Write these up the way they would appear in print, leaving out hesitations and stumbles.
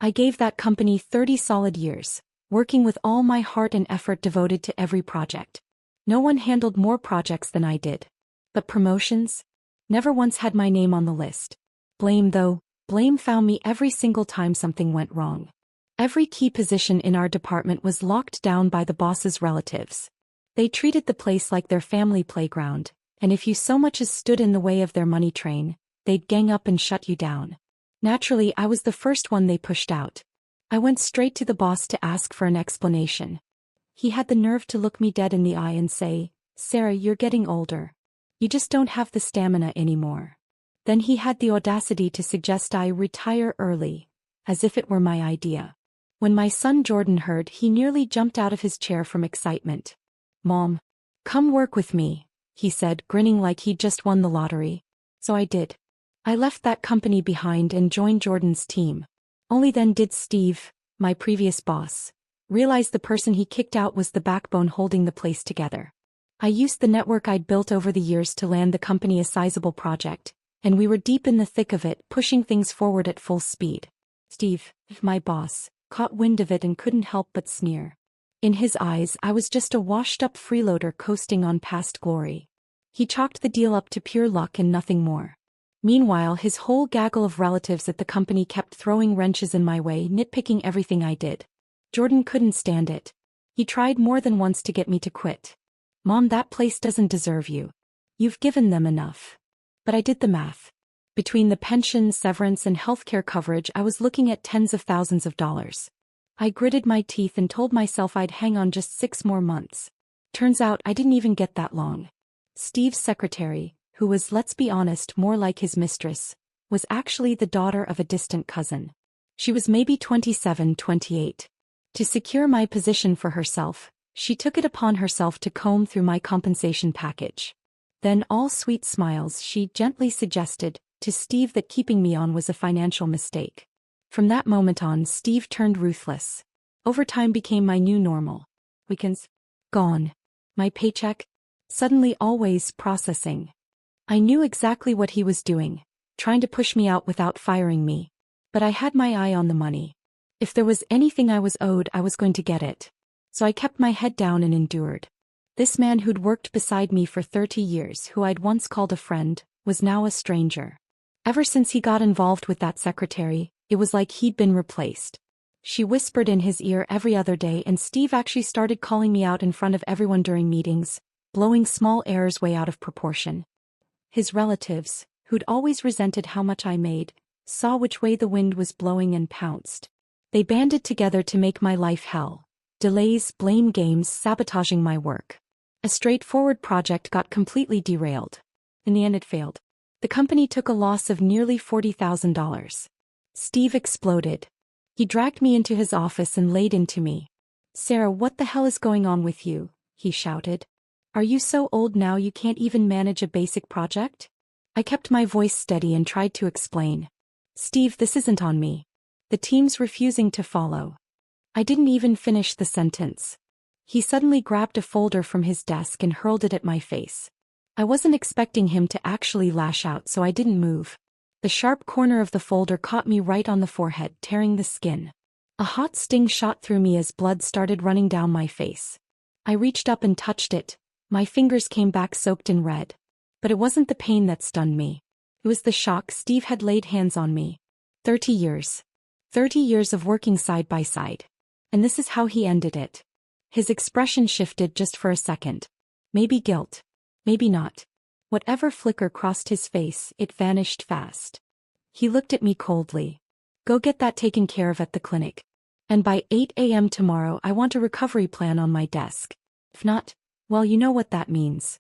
I gave that company 30 solid years, working with all my heart and effort devoted to every project. No one handled more projects than I did. But promotions? Never once had my name on the list. Blame though, blame found me every single time something went wrong. Every key position in our department was locked down by the boss's relatives. They treated the place like their family playground, and if you so much as stood in the way of their money train, they'd gang up and shut you down. Naturally, I was the first one they pushed out. I went straight to the boss to ask for an explanation. He had the nerve to look me dead in the eye and say, "Sarah, you're getting older. You just don't have the stamina anymore." Then he had the audacity to suggest I retire early, as if it were my idea. When my son Jordan heard, he nearly jumped out of his chair from excitement. "Mom, come work with me," he said, grinning like he'd just won the lottery. So I did. I left that company behind and joined Jordan's team. Only then did Steve, my previous boss, realize the person he kicked out was the backbone holding the place together. I used the network I'd built over the years to land the company a sizable project, and we were deep in the thick of it, pushing things forward at full speed. Steve, my boss, caught wind of it and couldn't help but sneer. In his eyes, I was just a washed-up freeloader coasting on past glory. He chalked the deal up to pure luck and nothing more. Meanwhile, his whole gaggle of relatives at the company kept throwing wrenches in my way, nitpicking everything I did. Jordan couldn't stand it. He tried more than once to get me to quit. "Mom, that place doesn't deserve you. You've given them enough." But I did the math. Between the pension, severance, and healthcare coverage, I was looking at tens of thousands of dollars. I gritted my teeth and told myself I'd hang on just 6 more months. Turns out I didn't even get that long. Steve's secretary, who was, let's be honest, more like his mistress, was actually the daughter of a distant cousin. She was maybe 27, 28. To secure my position for herself, she took it upon herself to comb through my compensation package. Then, all sweet smiles, she gently suggested to Steve that keeping me on was a financial mistake. From that moment on, Steve turned ruthless. Overtime became my new normal. Weekends? Gone. My paycheck? Suddenly always processing. I knew exactly what he was doing, trying to push me out without firing me. But I had my eye on the money. If there was anything I was owed, I was going to get it. So I kept my head down and endured. This man who'd worked beside me for 30 years, who I'd once called a friend, was now a stranger. Ever since he got involved with that secretary, it was like he'd been replaced. She whispered in his ear every other day, and Steve actually started calling me out in front of everyone during meetings, blowing small errors way out of proportion. His relatives, who'd always resented how much I made, saw which way the wind was blowing and pounced. They banded together to make my life hell. Delays, blame games, sabotaging my work. A straightforward project got completely derailed. In the end, it failed. The company took a loss of nearly $40,000. Steve exploded. He dragged me into his office and laid into me. "Sarah, what the hell is going on with you?" he shouted. "Are you so old now you can't even manage a basic project?" I kept my voice steady and tried to explain. "Steve, this isn't on me. The team's refusing to follow." I didn't even finish the sentence. He suddenly grabbed a folder from his desk and hurled it at my face. I wasn't expecting him to actually lash out, so I didn't move. The sharp corner of the folder caught me right on the forehead, tearing the skin. A hot sting shot through me as blood started running down my face. I reached up and touched it. My fingers came back soaked in red. But it wasn't the pain that stunned me. It was the shock. Steve had laid hands on me. 30 years. 30 years of working side by side. And this is how he ended it. His expression shifted just for a second. Maybe guilt. Maybe not. Whatever flicker crossed his face, it vanished fast. He looked at me coldly. "Go get that taken care of at the clinic. And by 8 a.m. tomorrow, I want a recovery plan on my desk. If not, well, you know what that means."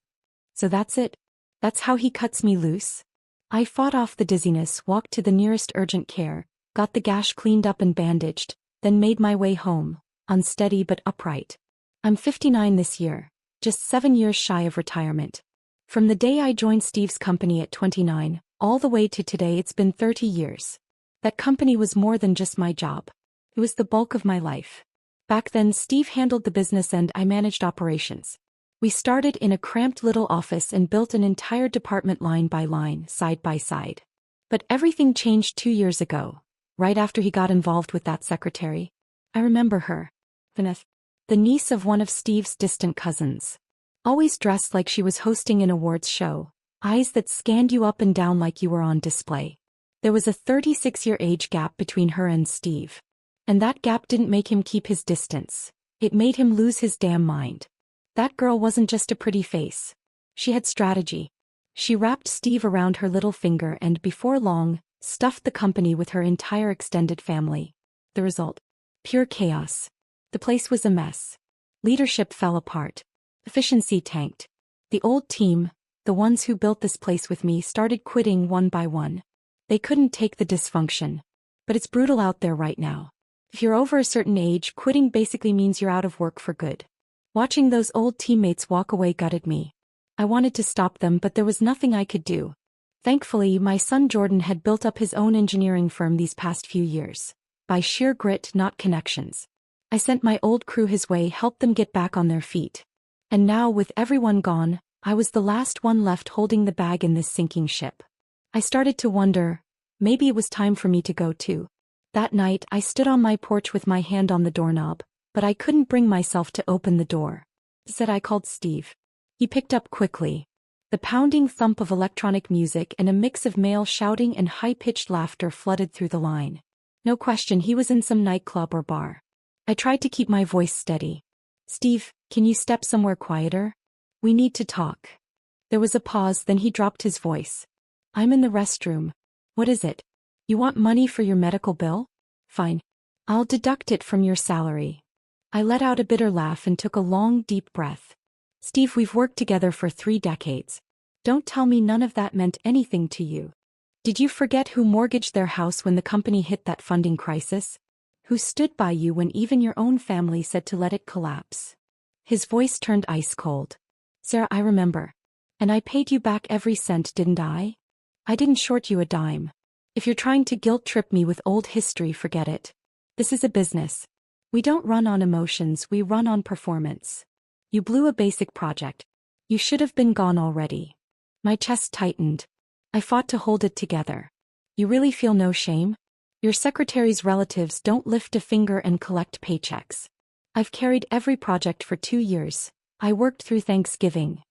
So that's it. That's how he cuts me loose. I fought off the dizziness, walked to the nearest urgent care, got the gash cleaned up and bandaged, then made my way home, unsteady but upright. I'm 59 this year, just 7 years shy of retirement. From the day I joined Steve's company at 29, all the way to today, it's been 30 years. That company was more than just my job. It was the bulk of my life. Back then, Steve handled the business and I managed operations. We started in a cramped little office and built an entire department line by line, side by side. But everything changed 2 years ago. right after he got involved with that secretary. I remember her. Vanessa, the niece of one of Steve's distant cousins. Always dressed like she was hosting an awards show, eyes that scanned you up and down like you were on display. There was a 36-year age gap between her and Steve. And that gap didn't make him keep his distance. It made him lose his damn mind. That girl wasn't just a pretty face. She had strategy. She wrapped Steve around her little finger and, before long, stuffed the company with her entire extended family. The result? Pure chaos. The place was a mess. Leadership fell apart. Efficiency tanked. The old team, the ones who built this place with me, started quitting one by one. They couldn't take the dysfunction. But it's brutal out there right now. If you're over a certain age, quitting basically means you're out of work for good. Watching those old teammates walk away gutted me. I wanted to stop them, but there was nothing I could do. Thankfully, my son Jordan had built up his own engineering firm these past few years. By sheer grit, not connections. I sent my old crew his way, helped them get back on their feet. And now, with everyone gone, I was the last one left holding the bag in this sinking ship. I started to wonder, maybe it was time for me to go too. That night, I stood on my porch with my hand on the doorknob, but I couldn't bring myself to open the door. Instead, I called Steve. He picked up quickly. The pounding thump of electronic music and a mix of male shouting and high-pitched laughter flooded through the line. No question, he was in some nightclub or bar. I tried to keep my voice steady. "Steve, can you step somewhere quieter? We need to talk." There was a pause, then he dropped his voice. "I'm in the restroom." "What is it? You want money for your medical bill? Fine. I'll deduct it from your salary." I let out a bitter laugh and took a long, deep breath. "Steve, we've worked together for 3 decades. Don't tell me none of that meant anything to you. Did you forget who mortgaged their house when the company hit that funding crisis? Who stood by you when even your own family said to let it collapse?" His voice turned ice cold. "Sarah, I remember. And I paid you back every cent, didn't I? I didn't short you a dime. If you're trying to guilt-trip me with old history, forget it. This is a business. We don't run on emotions, we run on performance. You blew a basic project. You should have been gone already." My chest tightened. I fought to hold it together. "You really feel no shame? Your secretary's relatives don't lift a finger and collect paychecks. I've carried every project for 2 years. I worked through Thanksgiving."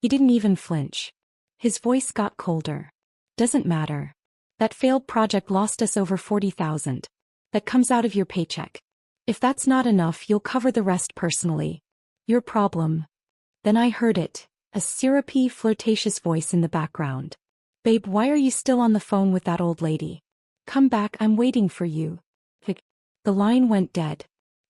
He didn't even flinch. His voice got colder. "Doesn't matter. That failed project lost us over $40,000. That comes out of your paycheck. If that's not enough, you'll cover the rest personally. Your problem." Then I heard it, a syrupy, flirtatious voice in the background. "Babe, why are you still on the phone with that old lady? Come back, I'm waiting for you." The line went dead.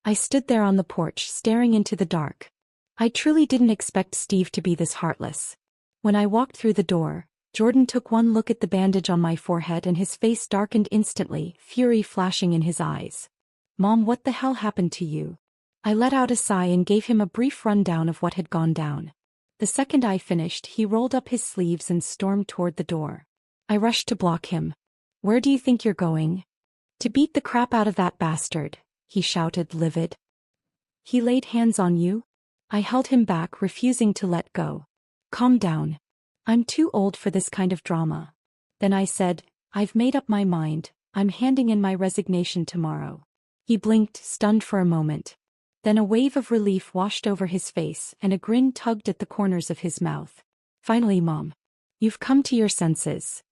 I stood there on the porch, staring into the dark. I truly didn't expect Steve to be this heartless. When I walked through the door, Jordan took one look at the bandage on my forehead and his face darkened instantly, fury flashing in his eyes. "Mom, what the hell happened to you?" I let out a sigh and gave him a brief rundown of what had gone down. The second I finished, he rolled up his sleeves and stormed toward the door. I rushed to block him. "Where do you think you're going?" "To beat the crap out of that bastard," he shouted, livid. "He laid hands on you?" I held him back, refusing to let go. "Calm down. I'm too old for this kind of drama." Then I said, "I've made up my mind. I'm handing in my resignation tomorrow." He blinked, stunned for a moment. Then a wave of relief washed over his face and a grin tugged at the corners of his mouth. "Finally, Mom. You've come to your senses."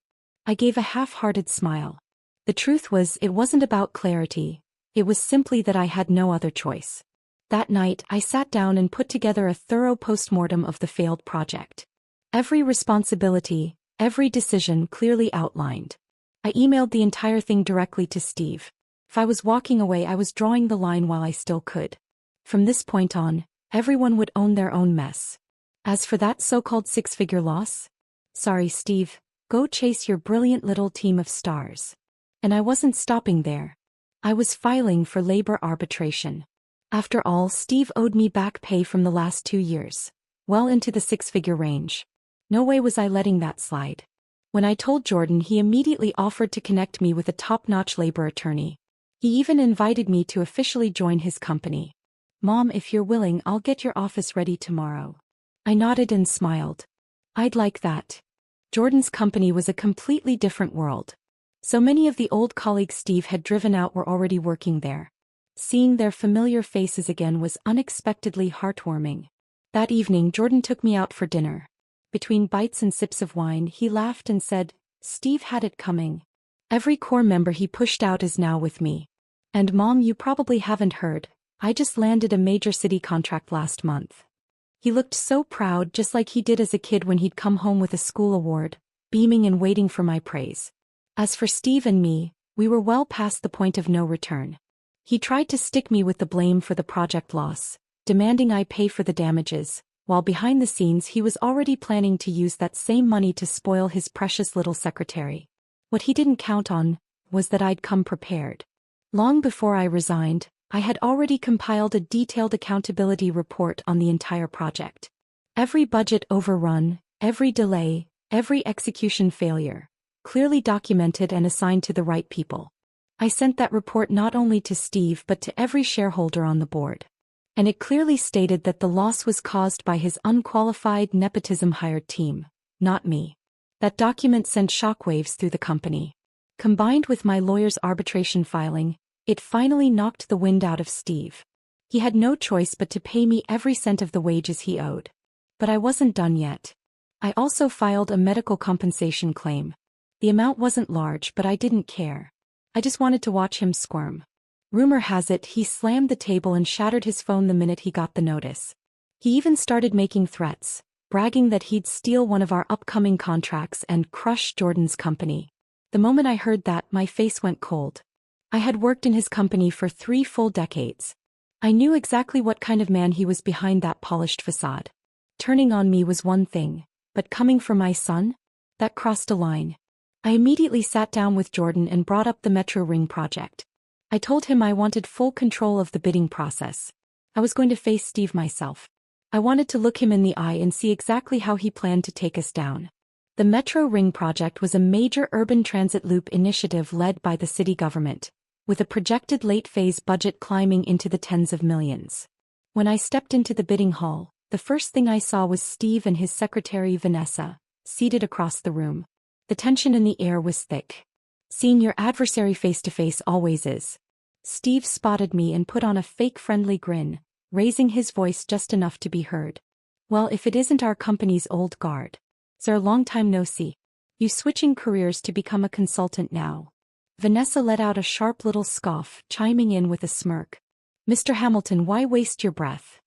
I gave a half-hearted smile. The truth was, it wasn't about clarity. It was simply that I had no other choice. That night, I sat down and put together a thorough postmortem of the failed project. Every responsibility, every decision clearly outlined. I emailed the entire thing directly to Steve. If I was walking away, I was drawing the line while I still could. From this point on, everyone would own their own mess. As for that so-called 6-figure loss? Sorry, Steve, go chase your brilliant little team of stars. And I wasn't stopping there. I was filing for labor arbitration. After all, Steve owed me back pay from the last 2 years, well into the 6-figure range. No way was I letting that slide. When I told Jordan, he immediately offered to connect me with a top-notch labor attorney. He even invited me to officially join his company. "Mom, if you're willing, I'll get your office ready tomorrow." I nodded and smiled. I'd like that. Jordan's company was a completely different world. So many of the old colleagues Steve had driven out were already working there. Seeing their familiar faces again was unexpectedly heartwarming. That evening Jordan took me out for dinner. Between bites and sips of wine he laughed and said, "Steve had it coming. Every core member he pushed out is now with me. And Mom, you probably haven't heard, I just landed a major city contract last month." He looked so proud, just like he did as a kid when he'd come home with a school award, beaming and waiting for my praise. As for Steve and me, we were well past the point of no return. He tried to stick me with the blame for the project loss, demanding I pay for the damages, while behind the scenes he was already planning to use that same money to spoil his precious little secretary. What he didn't count on was that I'd come prepared. Long before I resigned, I had already compiled a detailed accountability report on the entire project. Every budget overrun, every delay, every execution failure, clearly documented and assigned to the right people. I sent that report not only to Steve but to every shareholder on the board. And it clearly stated that the loss was caused by his unqualified nepotism-hired team, not me. That document sent shockwaves through the company. Combined with my lawyer's arbitration filing, it finally knocked the wind out of Steve. He had no choice but to pay me every cent of the wages he owed. But I wasn't done yet. I also filed a medical compensation claim. The amount wasn't large, but I didn't care. I just wanted to watch him squirm. Rumor has it he slammed the table and shattered his phone the minute he got the notice. He even started making threats, bragging that he'd steal one of our upcoming contracts and crush Jordan's company. The moment I heard that, my face went cold. I had worked in his company for 3 full decades. I knew exactly what kind of man he was behind that polished facade. Turning on me was one thing, but coming for my son? That crossed a line. I immediately sat down with Jordan and brought up the Metro Ring project. I told him I wanted full control of the bidding process. I was going to face Steve myself. I wanted to look him in the eye and see exactly how he planned to take us down. The Metro Ring project was a major urban transit loop initiative led by the city government, with a projected late-phase budget climbing into the tens of millions. When I stepped into the bidding hall, the first thing I saw was Steve and his secretary Vanessa, seated across the room. The tension in the air was thick. Seeing your adversary face-to-face always is. Steve spotted me and put on a fake friendly grin, raising his voice just enough to be heard. "Well, if it isn't our company's old guard. Sir, long time no see. You switching careers to become a consultant now?" Vanessa let out a sharp little scoff, chiming in with a smirk. "Mr. Hamilton, why waste your breath?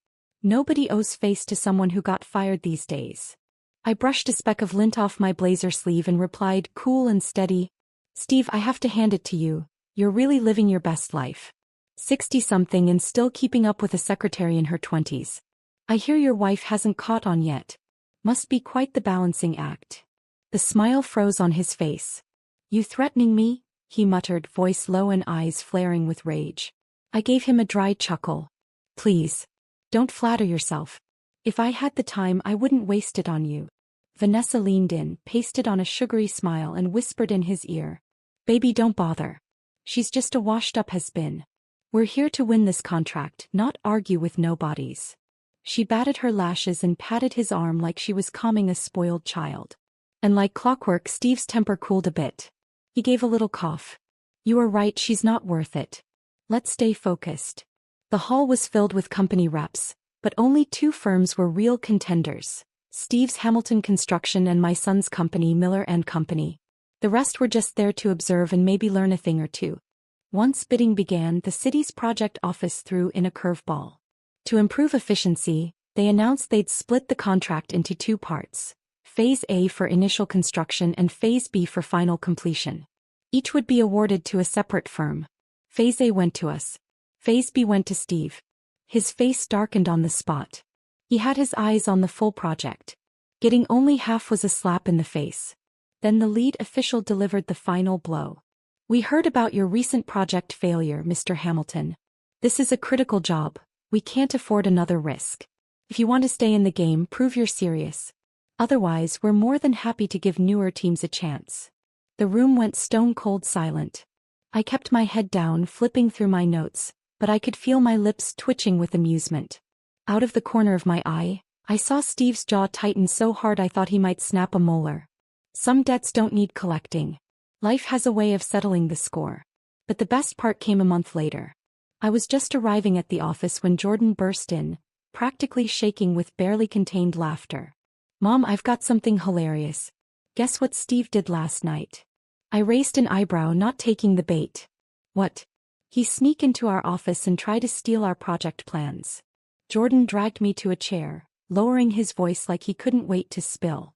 Nobody owes face to someone who got fired these days." I brushed a speck of lint off my blazer sleeve and replied, cool and steady, "Steve, I have to hand it to you, you're really living your best life. 60-something and still keeping up with a secretary in her 20s. I hear your wife hasn't caught on yet. Must be quite the balancing act." The smile froze on his face. "You threatening me?" he muttered, voice low and eyes flaring with rage. I gave him a dry chuckle. "Please. Don't flatter yourself. If I had the time I wouldn't waste it on you." Vanessa leaned in, pasted on a sugary smile and whispered in his ear, "Baby, don't bother. She's just a washed-up has-been. We're here to win this contract, not argue with nobodies." She batted her lashes and patted his arm like she was calming a spoiled child. And like clockwork, Steve's temper cooled a bit. He gave a little cough. "You are right, she's not worth it. Let's stay focused." The hall was filled with company reps, but only 2 firms were real contenders: Steve's Hamilton Construction and my son's company, Miller & Company. The rest were just there to observe and maybe learn a thing or two. Once bidding began, the city's project office threw in a curveball. To improve efficiency, they announced they'd split the contract into 2 parts: Phase A for initial construction and Phase B for final completion. Each would be awarded to a separate firm. Phase A went to us. Phase B went to Steve. His face darkened on the spot. He had his eyes on the full project. Getting only half was a slap in the face. Then the lead official delivered the final blow. "We heard about your recent project failure, Mr. Hamilton. This is a critical job. We can't afford another risk. If you want to stay in the game, prove you're serious. Otherwise, we're more than happy to give newer teams a chance." The room went stone-cold silent. I kept my head down, flipping through my notes, but I could feel my lips twitching with amusement. Out of the corner of my eye, I saw Steve's jaw tighten so hard I thought he might snap a molar. Some debts don't need collecting. Life has a way of settling the score. But the best part came a month later. I was just arriving at the office when Jordan burst in, practically shaking with barely contained laughter. "Mom, I've got something hilarious. Guess what Steve did last night?" I raised an eyebrow, not taking the bait. "What?" "He sneak into our office and try to steal our project plans." Jordan dragged me to a chair, lowering his voice like he couldn't wait to spill.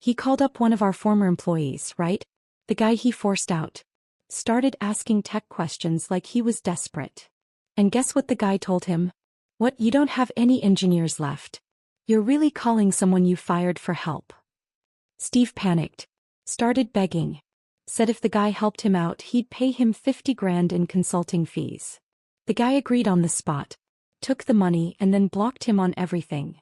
"He called up one of our former employees, right? The guy he forced out. Started asking tech questions like he was desperate. And guess what the guy told him? 'What, you don't have any engineers left? You're really calling someone you fired for help?'" Steve panicked. Started begging. Said if the guy helped him out, he'd pay him 50 grand in consulting fees. The guy agreed on the spot. Took the money and then blocked him on everything.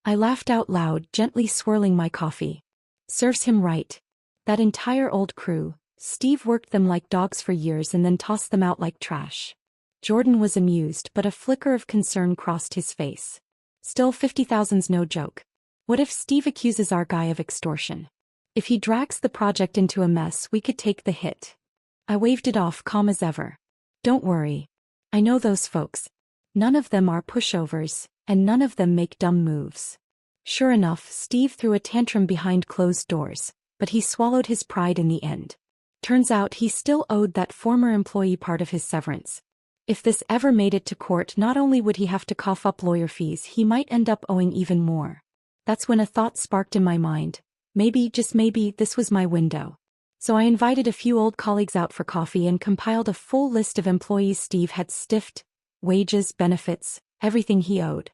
I laughed out loud, gently swirling my coffee. Serves him right. That entire old crew, Steve worked them like dogs for years and then tossed them out like trash. Jordan was amused, but a flicker of concern crossed his face. "Still, 50,000's no joke. What if Steve accuses our guy of extortion? If he drags the project into a mess, we could take the hit." I waved it off, calm as ever. "Don't worry. I know those folks. None of them are pushovers, and none of them make dumb moves." Sure enough, Steve threw a tantrum behind closed doors, but he swallowed his pride in the end. Turns out he still owed that former employee part of his severance. If this ever made it to court, not only would he have to cough up lawyer fees, he might end up owing even more. That's when a thought sparked in my mind. Maybe, just maybe, this was my window. So I invited a few old colleagues out for coffee and compiled a full list of employees Steve had stiffed: wages, benefits, everything he owed.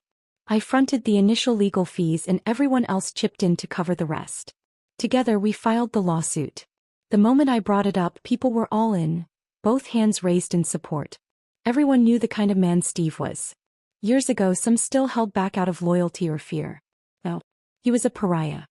I fronted the initial legal fees and everyone else chipped in to cover the rest. Together we filed the lawsuit. The moment I brought it up, people were all in, both hands raised in support. Everyone knew the kind of man Steve was. Years ago, some still held back out of loyalty or fear. No, he was a pariah.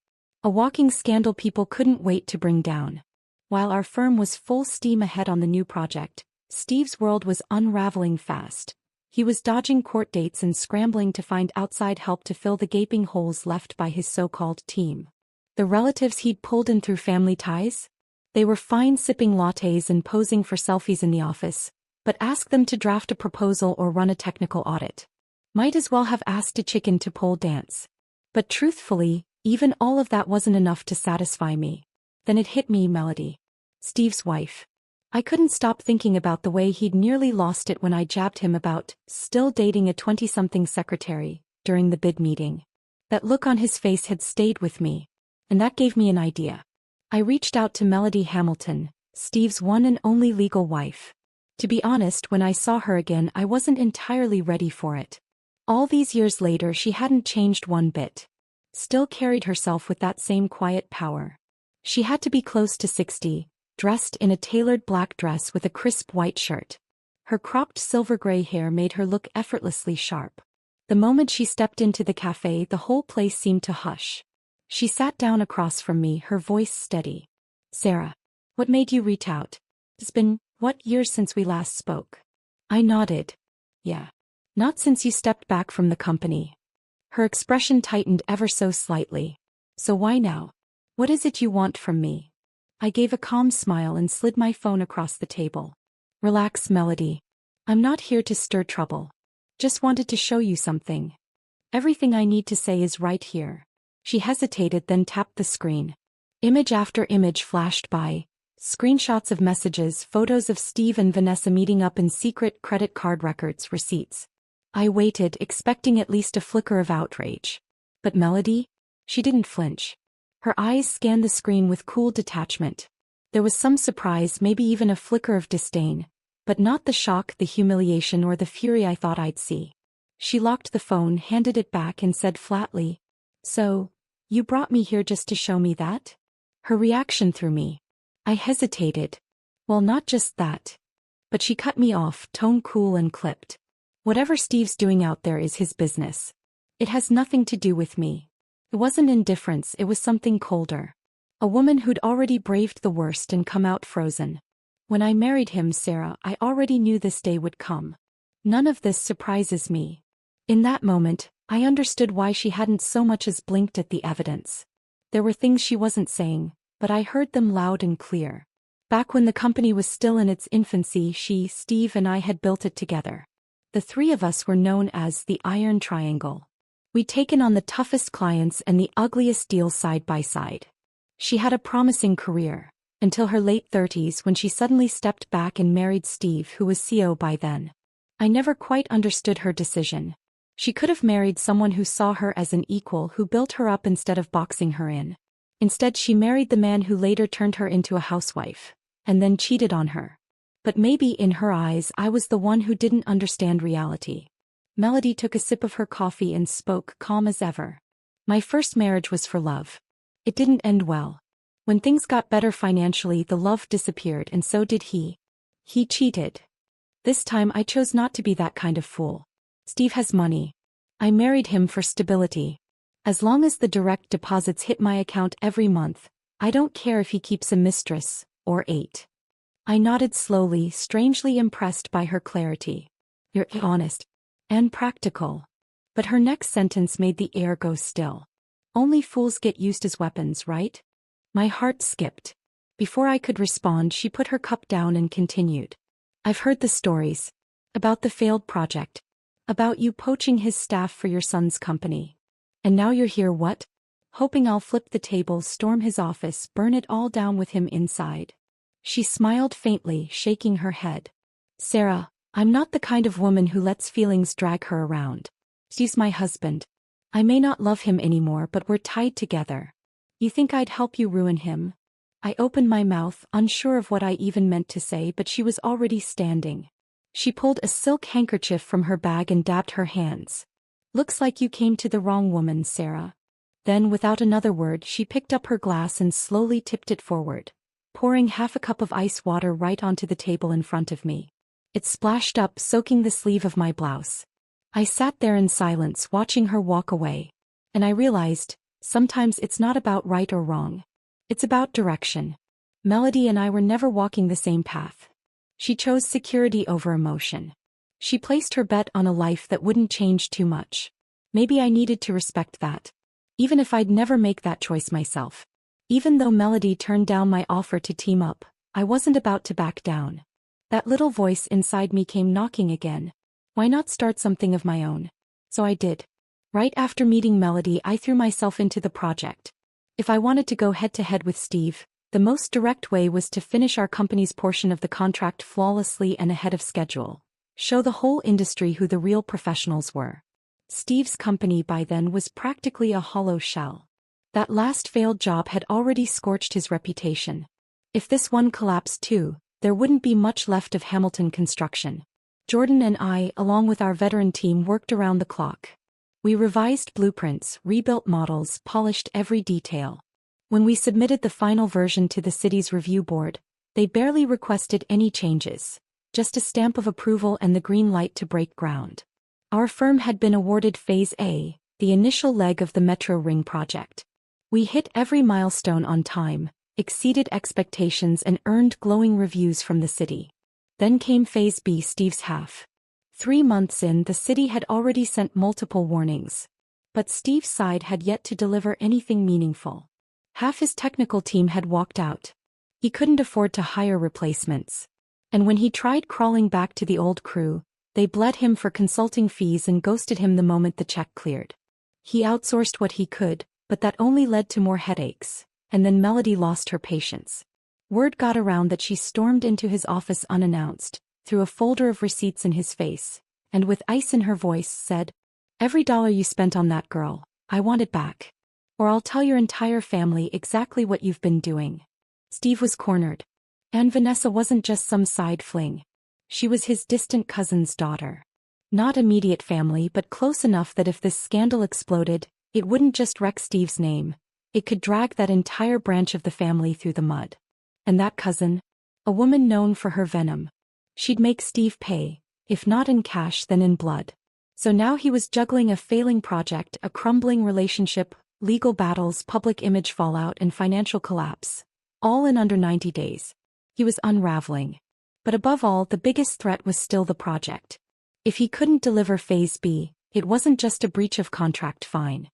A walking scandal people couldn't wait to bring down. While our firm was full steam ahead on the new project, Steve's world was unraveling fast. He was dodging court dates and scrambling to find outside help to fill the gaping holes left by his so-called team. The relatives he'd pulled in through family ties? They were fine sipping lattes and posing for selfies in the office, but ask them to draft a proposal or run a technical audit. Might as well have asked a chicken to pole dance. But truthfully, even all of that wasn't enough to satisfy me. Then it hit me, Melody. Steve's wife. I couldn't stop thinking about the way he'd nearly lost it when I jabbed him about still dating a 20-something secretary during the bid meeting. That look on his face had stayed with me, and that gave me an idea. I reached out to Melody Hamilton, Steve's one and only legal wife. To be honest, when I saw her again, I wasn't entirely ready for it. All these years later, she hadn't changed one bit. Still carried herself with that same quiet power. She had to be close to 60, dressed in a tailored black dress with a crisp white shirt. Her cropped silver-gray hair made her look effortlessly sharp. The moment she stepped into the cafe, the whole place seemed to hush. She sat down across from me, her voice steady. "Sarah, what made you reach out? It's been, what, years since we last spoke?" I nodded. "Yeah. Not since you stepped back from the company." Her expression tightened ever so slightly. "So why now? What is it you want from me?" I gave a calm smile and slid my phone across the table. "Relax, Melody. I'm not here to stir trouble. Just wanted to show you something. Everything I need to say is right here." She hesitated, then tapped the screen. Image after image flashed by. Screenshots of messages, photos of Steve and Vanessa meeting up in secret, credit card records, receipts. I waited, expecting at least a flicker of outrage. But Melody? She didn't flinch. Her eyes scanned the screen with cool detachment. There was some surprise, maybe even a flicker of disdain, but not the shock, the humiliation, or the fury I thought I'd see. She locked the phone, handed it back, and said flatly, "So, you brought me here just to show me that?" Her reaction threw me. I hesitated. "Well, not just that." But she cut me off, tone cool and clipped. "Whatever Steve's doing out there is his business. It has nothing to do with me." It wasn't indifference, it was something colder. A woman who'd already braved the worst and come out frozen. When I married him, Sarah, I already knew this day would come. None of this surprises me. In that moment, I understood why she hadn't so much as blinked at the evidence. There were things she wasn't saying, but I heard them loud and clear. Back when the company was still in its infancy, Steve and I had built it together. The three of us were known as the Iron Triangle. We'd taken on the toughest clients and the ugliest deals side by side. She had a promising career, until her late 30s when she suddenly stepped back and married Steve, who was CEO by then. I never quite understood her decision. She could have married someone who saw her as an equal, who built her up instead of boxing her in. Instead, she married the man who later turned her into a housewife, and then cheated on her. But maybe in her eyes I was the one who didn't understand reality. Melody took a sip of her coffee and spoke, calm as ever. My first marriage was for love. It didn't end well. When things got better financially, the love disappeared, and so did he. He cheated. This time I chose not to be that kind of fool. Steve has money. I married him for stability. As long as the direct deposits hit my account every month, I don't care if he keeps a mistress, or 8. I nodded slowly, strangely impressed by her clarity. You're honest. And practical. But her next sentence made the air go still. Only fools get used as weapons, right? My heart skipped. Before I could respond, she put her cup down and continued. I've heard the stories. About the failed project. About you poaching his staff for your son's company. And now you're here, what? Hoping I'll flip the table, storm his office, burn it all down with him inside. She smiled faintly, shaking her head. Sarah, I'm not the kind of woman who lets feelings drag her around. He's my husband. I may not love him anymore, but we're tied together. You think I'd help you ruin him? I opened my mouth, unsure of what I even meant to say, but she was already standing. She pulled a silk handkerchief from her bag and dabbed her hands. Looks like you came to the wrong woman, Sarah. Then, without another word, she picked up her glass and slowly tipped it forward, pouring half a cup of ice water right onto the table in front of me. It splashed up, soaking the sleeve of my blouse. I sat there in silence, watching her walk away. And I realized, sometimes it's not about right or wrong. It's about direction. Melody and I were never walking the same path. She chose security over emotion. She placed her bet on a life that wouldn't change too much. Maybe I needed to respect that. Even if I'd never make that choice myself. Even though Melody turned down my offer to team up, I wasn't about to back down. That little voice inside me came knocking again. Why not start something of my own? So I did. Right after meeting Melody, I threw myself into the project. If I wanted to go head-to-head with Steve, the most direct way was to finish our company's portion of the contract flawlessly and ahead of schedule. Show the whole industry who the real professionals were. Steve's company by then was practically a hollow shell. That last failed job had already scorched his reputation. If this one collapsed too, there wouldn't be much left of Hamilton Construction. Jordan and I, along with our veteran team, worked around the clock. We revised blueprints, rebuilt models, polished every detail. When we submitted the final version to the city's review board, they barely requested any changes, just a stamp of approval and the green light to break ground. Our firm had been awarded Phase A, the initial leg of the Metro Ring project. We hit every milestone on time, exceeded expectations, and earned glowing reviews from the city. Then came Phase B, Steve's half. 3 months in, the city had already sent multiple warnings. But Steve's side had yet to deliver anything meaningful. Half his technical team had walked out. He couldn't afford to hire replacements. And when he tried crawling back to the old crew, they bled him for consulting fees and ghosted him the moment the check cleared. He outsourced what he could, but that only led to more headaches. And then Melody lost her patience. Word got around that she stormed into his office unannounced, threw a folder of receipts in his face, and with ice in her voice said, "Every dollar you spent on that girl, I want it back. Or I'll tell your entire family exactly what you've been doing." Steve was cornered. And Vanessa wasn't just some side fling. She was his distant cousin's daughter. Not immediate family, but close enough that if this scandal exploded, it wouldn't just wreck Steve's name. It could drag that entire branch of the family through the mud. And that cousin? A woman known for her venom. She'd make Steve pay, if not in cash then in blood. So now he was juggling a failing project, a crumbling relationship, legal battles, public image fallout, and financial collapse. All in under 90 days. He was unraveling. But above all, the biggest threat was still the project. If he couldn't deliver Phase B, it wasn't just a breach of contract fine.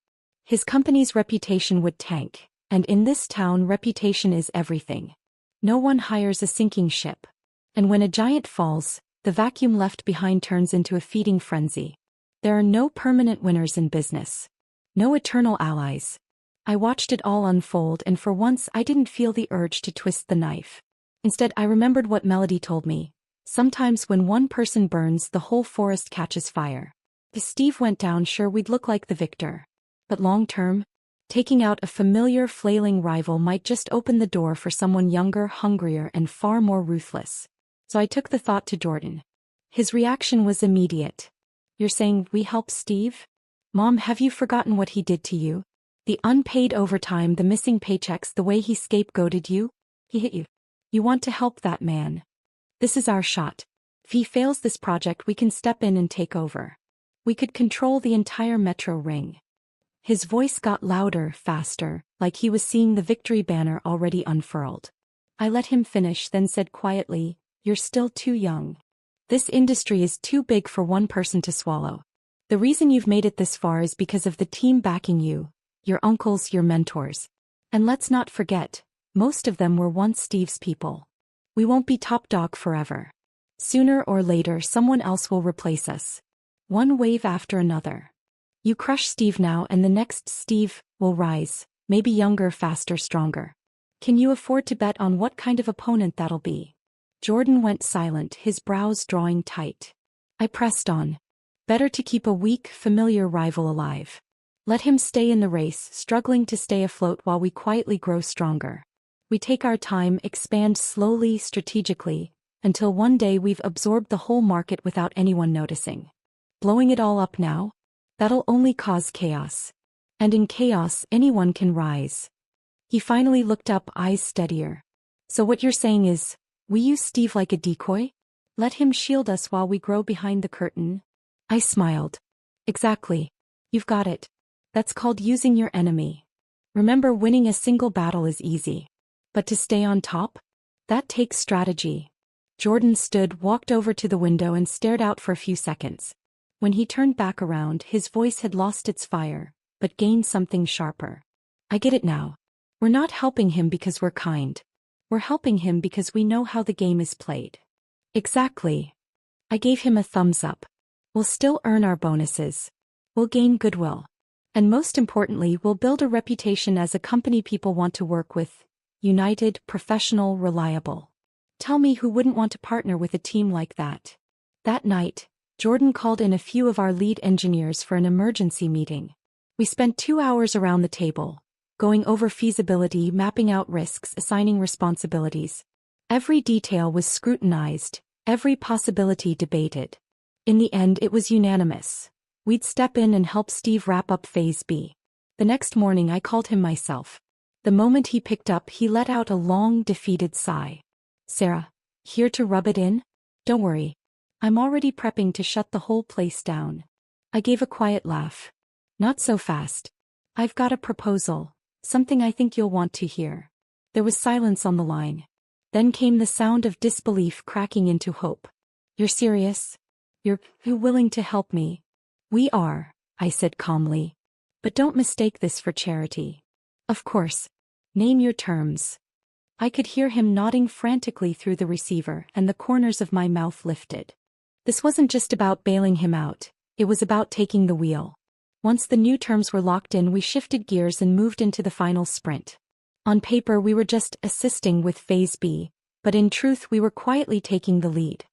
His company's reputation would tank, and in this town, reputation is everything. No one hires a sinking ship. And when a giant falls, the vacuum left behind turns into a feeding frenzy. There are no permanent winners in business. No eternal allies. I watched it all unfold, and for once I didn't feel the urge to twist the knife. Instead, I remembered what Melody told me. Sometimes when one person burns, the whole forest catches fire. If Steve went down, sure, we'd look like the victor. But long term, taking out a familiar, flailing rival might just open the door for someone younger, hungrier, and far more ruthless. So I took the thought to Jordan. His reaction was immediate. You're saying we help Steve? Mom, have you forgotten what he did to you? The unpaid overtime, the missing paychecks, the way he scapegoated you? He hit you. You want to help that man. This is our shot. If he fails this project, we can step in and take over. We could control the entire metro ring. His voice got louder, faster, like he was seeing the victory banner already unfurled. I let him finish, then said quietly, "You're still too young. This industry is too big for one person to swallow. The reason you've made it this far is because of the team backing you, your uncles, your mentors. And let's not forget, most of them were once Steve's people. We won't be top dog forever. Sooner or later, someone else will replace us. One wave after another. You crush Steve now, and the next Steve will rise, maybe younger, faster, stronger. Can you afford to bet on what kind of opponent that'll be?" Jordan went silent, his brows drawing tight. I pressed on. Better to keep a weak, familiar rival alive. Let him stay in the race, struggling to stay afloat while we quietly grow stronger. We take our time, expand slowly, strategically, until one day we've absorbed the whole market without anyone noticing. Blowing it all up now? That'll only cause chaos. And in chaos, anyone can rise. He finally looked up, eyes steadier. So what you're saying is, we use Steve like a decoy? Let him shield us while we grow behind the curtain? I smiled. Exactly. You've got it. That's called using your enemy. Remember, winning a single battle is easy. But to stay on top? That takes strategy. Jordan stood, walked over to the window and stared out for a few seconds. When he turned back around, his voice had lost its fire, but gained something sharper. I get it now. We're not helping him because we're kind. We're helping him because we know how the game is played. Exactly. I gave him a thumbs up. We'll still earn our bonuses. We'll gain goodwill. And most importantly, we'll build a reputation as a company people want to work with. United, professional, reliable. Tell me who wouldn't want to partner with a team like that. That night, Jordan called in a few of our lead engineers for an emergency meeting. We spent 2 hours around the table, going over feasibility, mapping out risks, assigning responsibilities. Every detail was scrutinized, every possibility debated. In the end, it was unanimous. We'd step in and help Steve wrap up Phase B. The next morning, I called him myself. The moment he picked up, he let out a long, defeated sigh. "Sarah, here to rub it in? Don't worry. I'm already prepping to shut the whole place down." I gave a quiet laugh. "Not so fast. I've got a proposal, something I think you'll want to hear." There was silence on the line. Then came the sound of disbelief cracking into hope. "You're serious? You're willing to help me?" "We are," I said calmly. "But don't mistake this for charity." "Of course. Name your terms." I could hear him nodding frantically through the receiver, and the corners of my mouth lifted. This wasn't just about bailing him out, it was about taking the wheel. Once the new terms were locked in, we shifted gears and moved into the final sprint. On paper, we were just assisting with Phase B, but in truth, we were quietly taking the lead.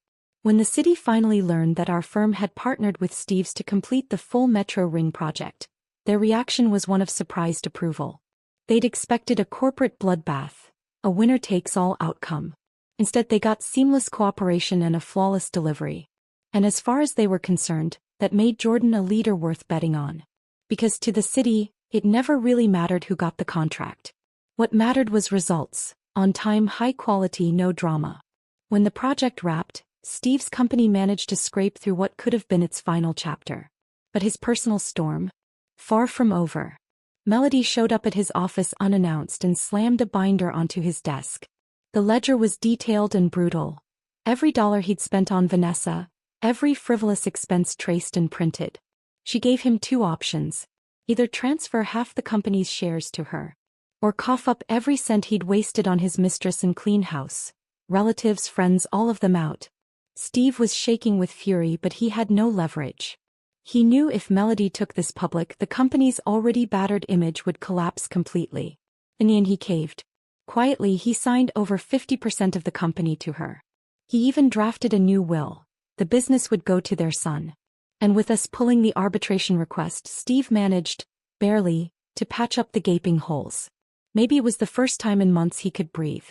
When the city finally learned that our firm had partnered with Steve's to complete the full Metro Ring project, their reaction was one of surprised approval. They'd expected a corporate bloodbath, a winner-takes-all outcome. Instead, they got seamless cooperation and a flawless delivery. And as far as they were concerned, that made Jordan a leader worth betting on. Because to the city, it never really mattered who got the contract. What mattered was results, on time, high quality, no drama. When the project wrapped, Steve's company managed to scrape through what could have been its final chapter. But his personal storm? Far from over. Melody showed up at his office unannounced and slammed a binder onto his desk. The ledger was detailed and brutal. Every dollar he'd spent on Vanessa, every frivolous expense traced and printed. She gave him 2 options. Either transfer half the company's shares to her. Or cough up every cent he'd wasted on his mistress and clean house. Relatives, friends, all of them out. Steve was shaking with fury, but he had no leverage. He knew if Melody took this public, the company's already battered image would collapse completely. In the end, he caved. Quietly, he signed over 50% of the company to her. He even drafted a new will. The business would go to their son. And with us pulling the arbitration request, Steve managed, barely, to patch up the gaping holes. Maybe it was the first time in months he could breathe.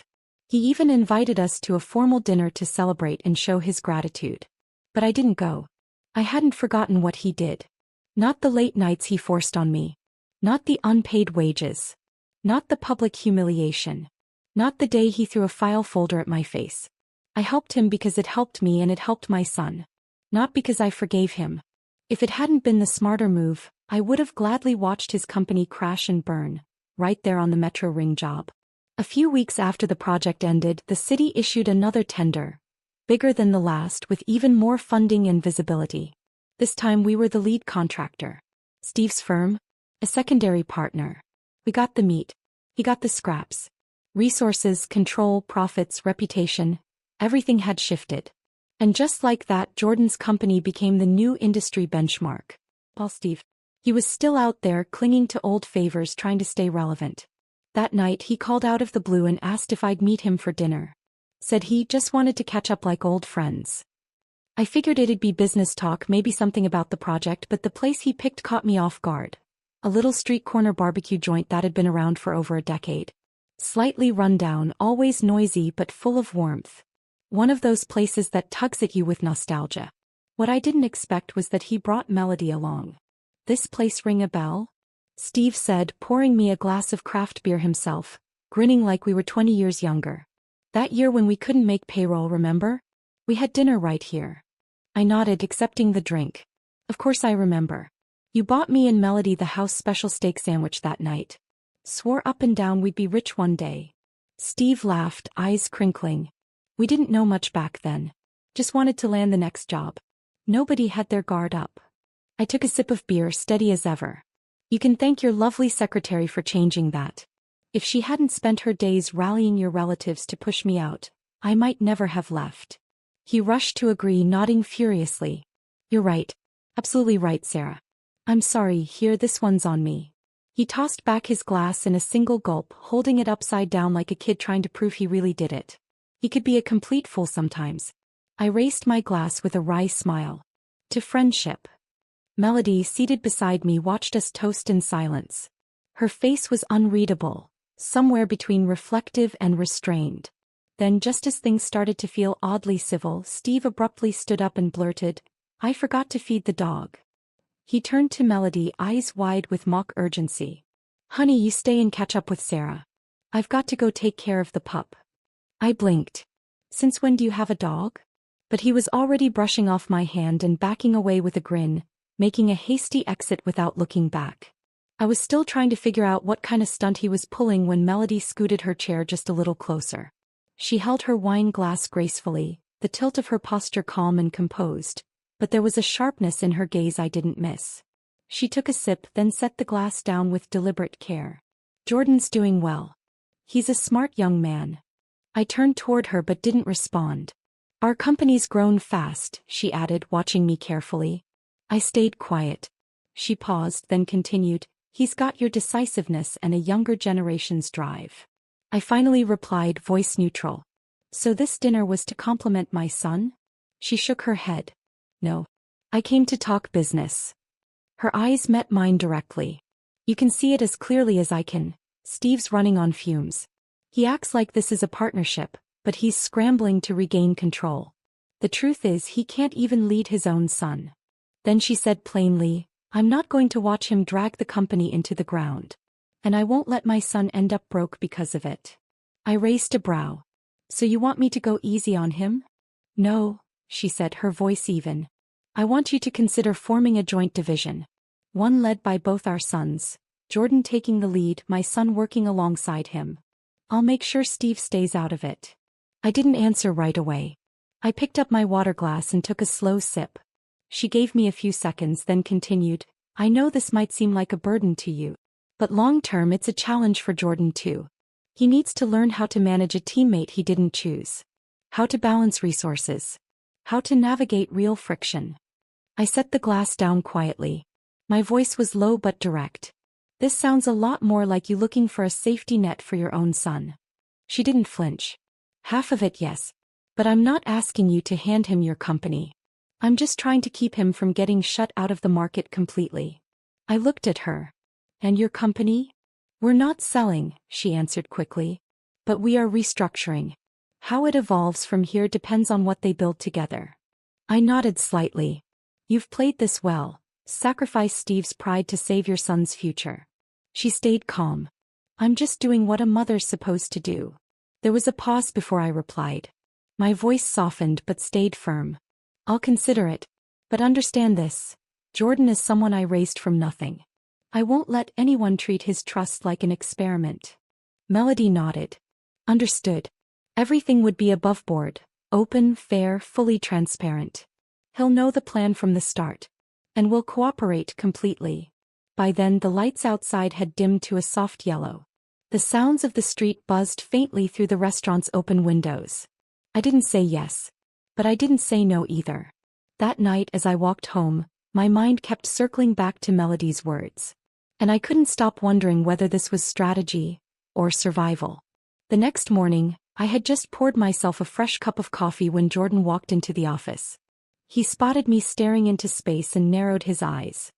He even invited us to a formal dinner to celebrate and show his gratitude. But I didn't go. I hadn't forgotten what he did. Not the late nights he forced on me. Not the unpaid wages. Not the public humiliation. Not the day he threw a file folder at my face. I helped him because it helped me and it helped my son. Not because I forgave him. If it hadn't been the smarter move, I would have gladly watched his company crash and burn, right there on the Metro Ring job. A few weeks after the project ended, the city issued another tender, bigger than the last, with even more funding and visibility. This time we were the lead contractor. Steve's firm? A secondary partner. We got the meat. He got the scraps. Resources, control, profits, reputation, everything had shifted. And just like that, Jordan's company became the new industry benchmark. While Steve, he was still out there clinging to old favors, trying to stay relevant. That night he called out of the blue and asked if I'd meet him for dinner. Said he just wanted to catch up like old friends. I figured it'd be business talk, maybe something about the project, but the place he picked caught me off guard. A little street corner barbecue joint that had been around for over a decade. Slightly run down, always noisy but full of warmth. One of those places that tugs at you with nostalgia. What I didn't expect was that he brought Melody along. This place ring a bell? Steve said, pouring me a glass of craft beer himself, grinning like we were 20 years younger. That year when we couldn't make payroll, remember? We had dinner right here. I nodded, accepting the drink. Of course I remember. You bought me and Melody the house special steak sandwich that night. Swore up and down we'd be rich one day. Steve laughed, eyes crinkling. We didn't know much back then. Just wanted to land the next job. Nobody had their guard up. I took a sip of beer, steady as ever. You can thank your lovely secretary for changing that. If she hadn't spent her days rallying your relatives to push me out, I might never have left. He rushed to agree, nodding furiously. You're right. Absolutely right, Sarah. I'm sorry, here, this one's on me. He tossed back his glass in a single gulp, holding it upside down like a kid trying to prove he really did it. He could be a complete fool sometimes. I raised my glass with a wry smile. To friendship. Melody, seated beside me, watched us toast in silence. Her face was unreadable, somewhere between reflective and restrained. Then, just as things started to feel oddly civil, Steve abruptly stood up and blurted, I forgot to feed the dog. He turned to Melody, eyes wide with mock urgency. Honey, you stay and catch up with Sarah. I've got to go take care of the pup. I blinked. Since when do you have a dog? But he was already brushing off my hand and backing away with a grin, making a hasty exit without looking back. I was still trying to figure out what kind of stunt he was pulling when Melody scooted her chair just a little closer. She held her wine glass gracefully, the tilt of her posture calm and composed, but there was a sharpness in her gaze I didn't miss. She took a sip, then set the glass down with deliberate care. Jordan's doing well. He's a smart young man. I turned toward her but didn't respond. Our company's grown fast, she added, watching me carefully. I stayed quiet. She paused, then continued, he's got your decisiveness and a younger generation's drive. I finally replied, voice neutral. So this dinner was to compliment my son? She shook her head. No. I came to talk business. Her eyes met mine directly. You can see it as clearly as I can. Steve's running on fumes. He acts like this is a partnership, but he's scrambling to regain control. The truth is he can't even lead his own son. Then she said plainly, I'm not going to watch him drag the company into the ground. And I won't let my son end up broke because of it. I raised a brow. So you want me to go easy on him? No, she said, her voice even. I want you to consider forming a joint division. One led by both our sons, Jordan taking the lead, my son working alongside him. I'll make sure Steve stays out of it. I didn't answer right away. I picked up my water glass and took a slow sip. She gave me a few seconds, then continued, I know this might seem like a burden to you. But long-term it's a challenge for Jordan too. He needs to learn how to manage a teammate he didn't choose. How to balance resources. How to navigate real friction. I set the glass down quietly. My voice was low but direct. This sounds a lot more like you looking for a safety net for your own son. She didn't flinch. Half of it, yes. But I'm not asking you to hand him your company. I'm just trying to keep him from getting shut out of the market completely. I looked at her. And your company? We're not selling, she answered quickly. But we are restructuring. How it evolves from here depends on what they build together. I nodded slightly. You've played this well. Sacrifice Steve's pride to save your son's future. She stayed calm. I'm just doing what a mother's supposed to do. There was a pause before I replied. My voice softened but stayed firm. I'll consider it. But understand this. Jordan is someone I raised from nothing. I won't let anyone treat his trust like an experiment. Melody nodded. Understood. Everything would be above board, open, fair, fully transparent. He'll know the plan from the start. And will cooperate completely. By then the lights outside had dimmed to a soft yellow. The sounds of the street buzzed faintly through the restaurant's open windows. I didn't say yes. But I didn't say no either. That night as I walked home, my mind kept circling back to Melody's words. And I couldn't stop wondering whether this was strategy or survival. The next morning, I had just poured myself a fresh cup of coffee when Jordan walked into the office. He spotted me staring into space and narrowed his eyes.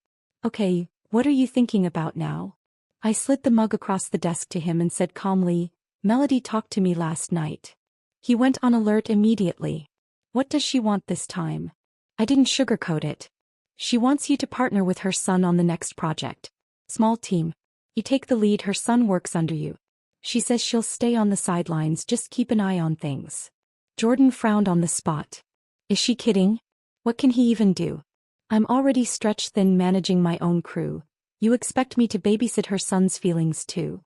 Okay, what are you thinking about now? I slid the mug across the desk to him and said calmly, Melody talked to me last night. He went on alert immediately. What does she want this time? I didn't sugarcoat it. She wants you to partner with her son on the next project. Small team. You take the lead, her son works under you. She says she'll stay on the sidelines, just keep an eye on things. Jordan frowned on the spot. Is she kidding? What can he even do? I'm already stretched thin managing my own crew. You expect me to babysit her son's feelings too?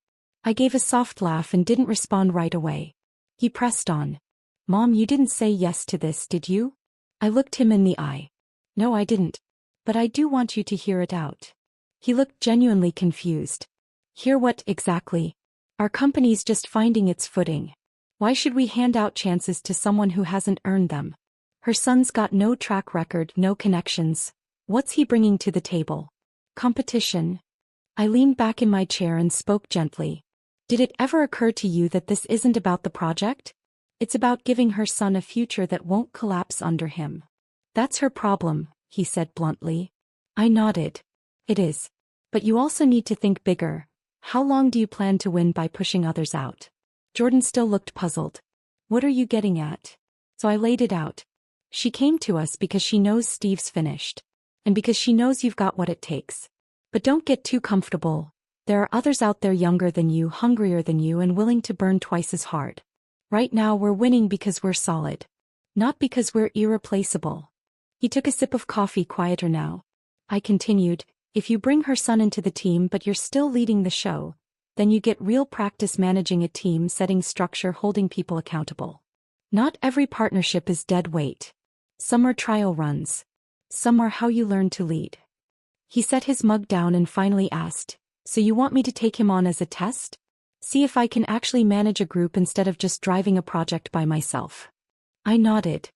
I gave a soft laugh and didn't respond right away. He pressed on. Mom, you didn't say yes to this, did you? I looked him in the eye. No, I didn't. But I do want you to hear it out. He looked genuinely confused. Hear what exactly? Our company's just finding its footing. Why should we hand out chances to someone who hasn't earned them? Her son's got no track record, no connections. What's he bringing to the table? Competition. I leaned back in my chair and spoke gently. Did it ever occur to you that this isn't about the project? It's about giving her son a future that won't collapse under him. That's her problem, he said bluntly. I nodded. It is. But you also need to think bigger. How long do you plan to win by pushing others out? Jordan still looked puzzled. What are you getting at? So I laid it out. She came to us because she knows Steve's finished. And because she knows you've got what it takes. But don't get too comfortable. There are others out there younger than you, hungrier than you, and willing to burn twice as hard. Right now we're winning because we're solid. Not because we're irreplaceable. He took a sip of coffee, quieter now. I continued, if you bring her son into the team but you're still leading the show, then you get real practice managing a team, setting structure, holding people accountable. Not every partnership is dead weight. Some are trial runs. Some are how you learn to lead. He set his mug down and finally asked, so you want me to take him on as a test? See if I can actually manage a group instead of just driving a project by myself. I nodded.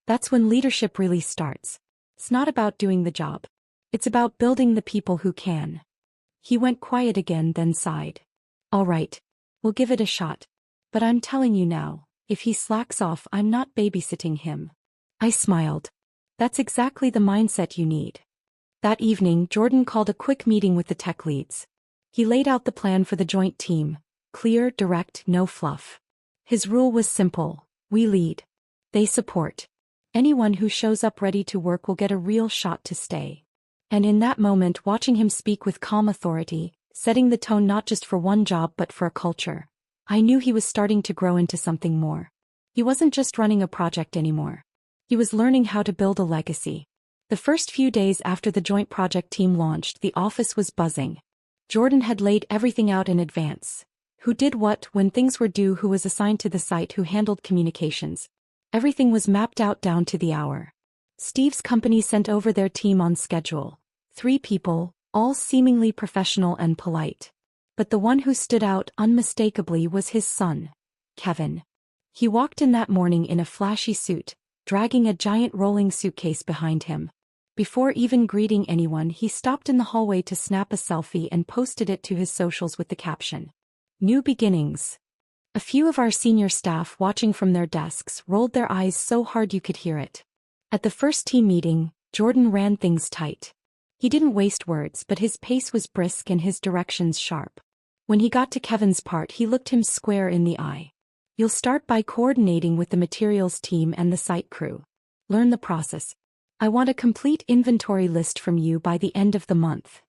That's when leadership really starts. It's not about doing the job. It's about building the people who can. He went quiet again, then sighed. All right. We'll give it a shot. But I'm telling you now, if he slacks off, I'm not babysitting him. I smiled. That's exactly the mindset you need. That evening, Jordan called a quick meeting with the tech leads. He laid out the plan for the joint team. Clear, direct, no fluff. His rule was simple. We lead. They support. Anyone who shows up ready to work will get a real shot to stay. And in that moment, watching him speak with calm authority, setting the tone not just for one job but for a culture, I knew he was starting to grow into something more. He wasn't just running a project anymore. He was learning how to build a legacy. The first few days after the joint project team launched, the office was buzzing. Jordan had laid everything out in advance. Who did what, when things were due, who was assigned to the site, who handled communications. Everything was mapped out down to the hour. Steve's company sent over their team on schedule. 3 people, all seemingly professional and polite. But the one who stood out unmistakably was his son, Kevin. He walked in that morning in a flashy suit, dragging a giant rolling suitcase behind him. Before even greeting anyone, he stopped in the hallway to snap a selfie and posted it to his socials with the caption, "New beginnings." A few of our senior staff watching from their desks rolled their eyes so hard you could hear it. At the first team meeting, Jordan ran things tight. He didn't waste words, but his pace was brisk and his directions sharp. When he got to Kevin's part, he looked him square in the eye. "You'll start by coordinating with the materials team and the site crew. Learn the process. I want a complete inventory list from you by the end of the month."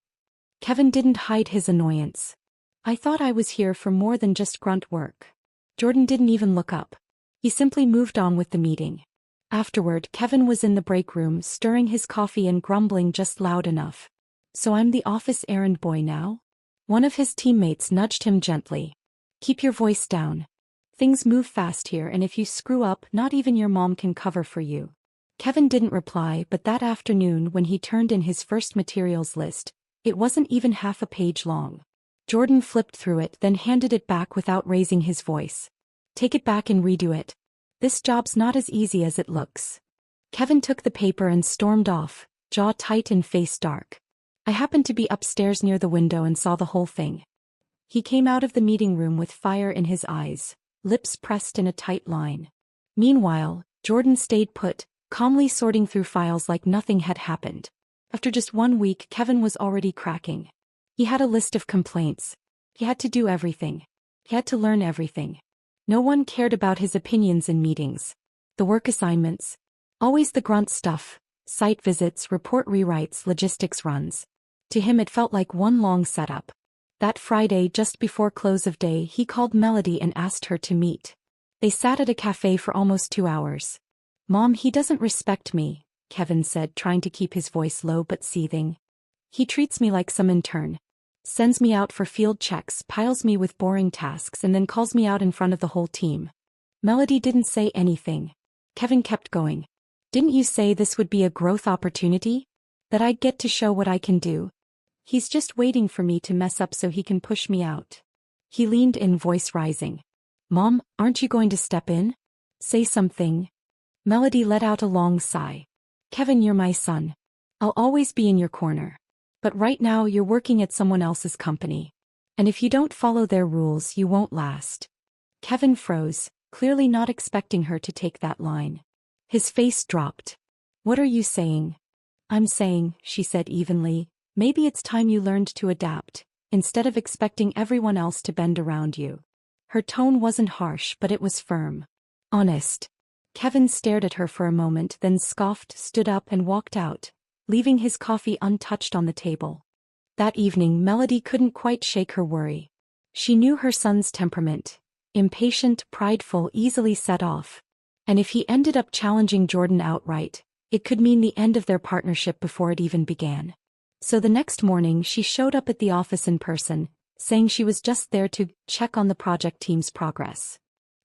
Kevin didn't hide his annoyance. "I thought I was here for more than just grunt work." Jordan didn't even look up. He simply moved on with the meeting. Afterward, Kevin was in the break room stirring his coffee and grumbling just loud enough. "So I'm the office errand boy now?" One of his teammates nudged him gently. "Keep your voice down. Things move fast here, and if you screw up, not even your mom can cover for you." Kevin didn't reply, but that afternoon when he turned in his first materials list, it wasn't even half a page long. Jordan flipped through it, then handed it back without raising his voice. "Take it back and redo it. This job's not as easy as it looks." Kevin took the paper and stormed off, jaw tight and face dark. I happened to be upstairs near the window and saw the whole thing. He came out of the meeting room with fire in his eyes, lips pressed in a tight line. Meanwhile, Jordan stayed put, calmly sorting through files like nothing had happened. After just 1 week, Kevin was already cracking. He had a list of complaints. He had to do everything. He had to learn everything. No one cared about his opinions in meetings. The work assignments. Always the grunt stuff. Site visits, report rewrites, logistics runs. To him it felt like one long setup. That Friday, just before close of day, he called Melody and asked her to meet. They sat at a cafe for almost 2 hours. "Mom, he doesn't respect me," Kevin said, trying to keep his voice low but seething. "He treats me like some intern. Sends me out for field checks, piles me with boring tasks, and then calls me out in front of the whole team." Melody didn't say anything. Kevin kept going. "Didn't you say this would be a growth opportunity? That I'd get to show what I can do? He's just waiting for me to mess up so he can push me out." He leaned in, voice rising. "Mom, aren't you going to step in? Say something." Melody let out a long sigh. "Kevin, you're my son. I'll always be in your corner. But right now you're working at someone else's company. And if you don't follow their rules, you won't last." Kevin froze, clearly not expecting her to take that line. His face dropped. "What are you saying?" "I'm saying," she said evenly, "maybe it's time you learned to adapt, instead of expecting everyone else to bend around you." Her tone wasn't harsh, but it was firm. Honest. Kevin stared at her for a moment, then scoffed, stood up and walked out, leaving his coffee untouched on the table. That evening, Melody couldn't quite shake her worry. She knew her son's temperament. Impatient, prideful, easily set off. And if he ended up challenging Jordan outright, it could mean the end of their partnership before it even began. So the next morning she showed up at the office in person, saying she was just there to check on the project team's progress.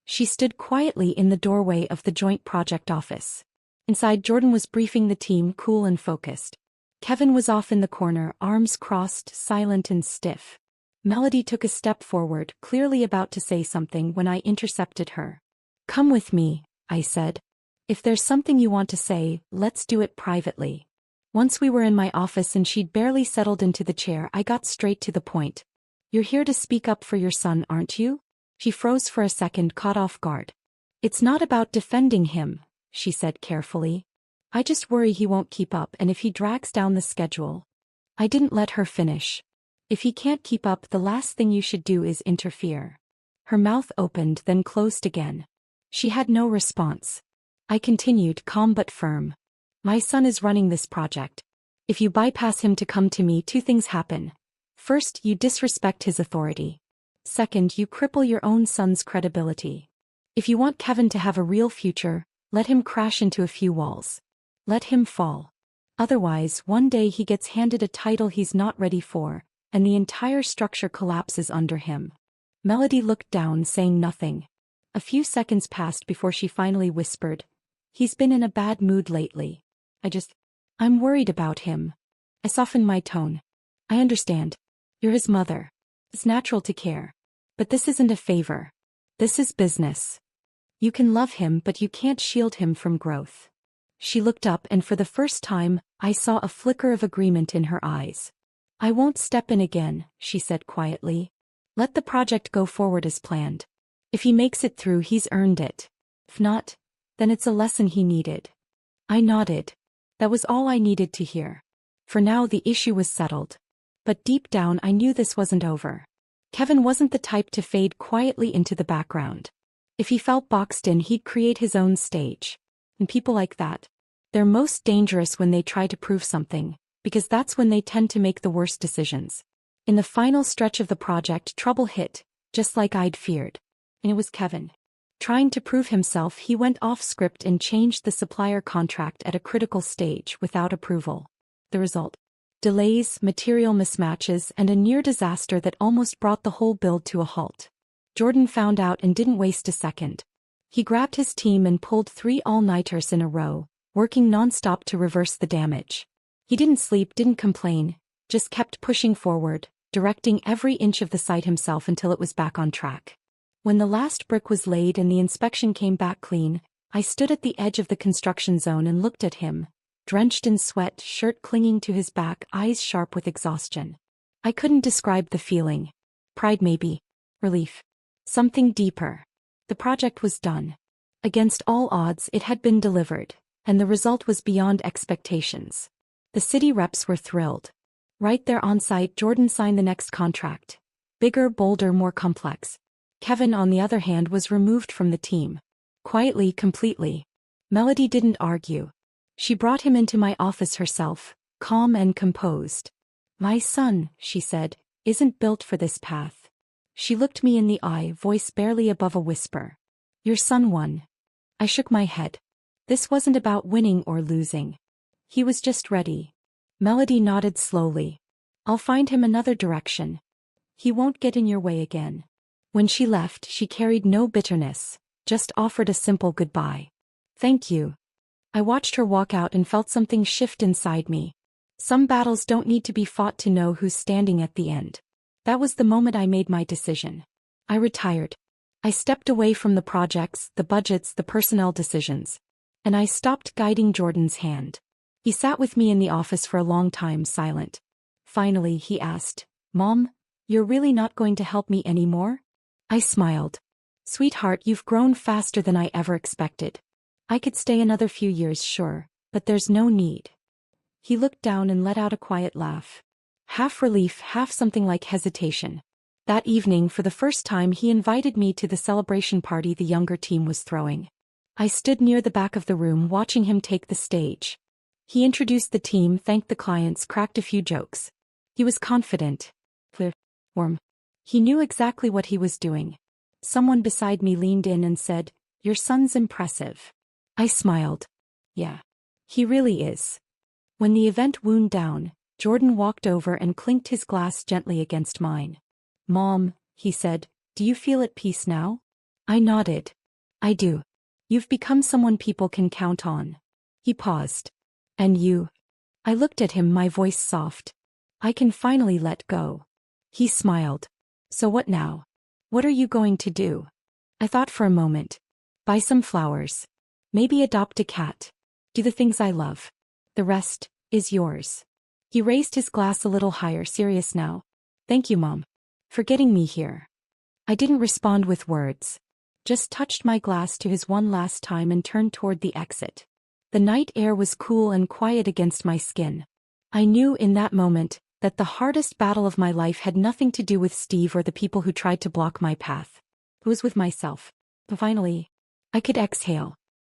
She stood quietly in the doorway of the joint project office. Inside, Jordan was briefing the team, cool and focused. Kevin was off in the corner, arms crossed, silent and stiff. Melody took a step forward, clearly about to say something, when I intercepted her. "Come with me," I said. "If there's something you want to say, let's do it privately." Once we were in my office and she'd barely settled into the chair, I got straight to the point. "You're here to speak up for your son, aren't you?" She froze for a second, caught off guard. "It's not about defending him," she said carefully. "I just worry he won't keep up, and if he drags down the schedule." I didn't let her finish. "If he can't keep up, the last thing you should do is interfere." Her mouth opened, then closed again. She had no response. I continued, calm but firm. "My son is running this project. If you bypass him to come to me, 2 things happen. First, you disrespect his authority. Second, you cripple your own son's credibility. If you want Kevin to have a real future, let him crash into a few walls. Let him fall. Otherwise, one day he gets handed a title he's not ready for, and the entire structure collapses under him." Melody looked down, saying nothing. A few seconds passed before she finally whispered, "He's been in a bad mood lately. I'm worried about him." I softened my tone. "I understand. You're his mother. It's natural to care. But this isn't a favor. This is business. You can love him, but you can't shield him from growth. She looked up, and for the first time, I saw a flicker of agreement in her eyes. I won't step in again, she said quietly. Let the project go forward as planned. If he makes it through, he's earned it. If not, then it's a lesson he needed. I nodded. That was all I needed to hear. For now the issue was settled. But deep down I knew this wasn't over. Kevin wasn't the type to fade quietly into the background. If he felt boxed in, he'd create his own stage. And people like that, they're most dangerous when they try to prove something, because that's when they tend to make the worst decisions. In the final stretch of the project, trouble hit, just like I'd feared. And it was Kevin. Trying to prove himself, he went off script and changed the supplier contract at a critical stage without approval. The result? Delays, material mismatches, and a near disaster that almost brought the whole build to a halt. Jordan found out and didn't waste a second. He grabbed his team and pulled 3 all-nighters in a row, working non-stop to reverse the damage. He didn't sleep, didn't complain, just kept pushing forward, directing every inch of the site himself until it was back on track. When the last brick was laid and the inspection came back clean, I stood at the edge of the construction zone and looked at him, drenched in sweat, shirt clinging to his back, eyes sharp with exhaustion. I couldn't describe the feeling. Pride maybe. Relief. Something deeper. The project was done. Against all odds, it had been delivered, and the result was beyond expectations. The city reps were thrilled. Right there on site, Jordan signed the next contract. Bigger, bolder, more complex. Kevin, on the other hand, was removed from the team. Quietly, completely. Melody didn't argue. She brought him into my office herself, calm and composed. My son, she said, isn't built for this path. She looked me in the eye, voice barely above a whisper. Your son won. I shook my head. This wasn't about winning or losing. He was just ready. Melody nodded slowly. I'll find him another direction. He won't get in your way again. When she left, she carried no bitterness, just offered a simple goodbye. Thank you. I watched her walk out and felt something shift inside me. Some battles don't need to be fought to know who's standing at the end. That was the moment I made my decision. I retired. I stepped away from the projects, the budgets, the personnel decisions. And I stopped guiding Jordan's hand. He sat with me in the office for a long time, silent. Finally, he asked, Mom, you're really not going to help me anymore? I smiled. Sweetheart, you've grown faster than I ever expected. I could stay another few years, sure, but there's no need. He looked down and let out a quiet laugh. Half relief, half something like hesitation. That evening, for the first time, he invited me to the celebration party the younger team was throwing. I stood near the back of the room watching him take the stage. He introduced the team, thanked the clients, cracked a few jokes. He was confident. Warm. He knew exactly what he was doing. Someone beside me leaned in and said, Your son's impressive. I smiled. Yeah. He really is. When the event wound down, Jordan walked over and clinked his glass gently against mine. Mom, he said, do you feel at peace now? I nodded. I do. You've become someone people can count on. He paused. And you? I looked at him, my voice soft. I can finally let go. He smiled. So what now? What are you going to do? I thought for a moment. Buy some flowers. Maybe adopt a cat. Do the things I love. The rest is yours. He raised his glass a little higher, serious now. Thank you, Mom, for getting me here. I didn't respond with words. Just touched my glass to his one last time and turned toward the exit. The night air was cool and quiet against my skin. I knew in that moment that the hardest battle of my life had nothing to do with Steve or the people who tried to block my path. It was with myself. But finally, I could exhale.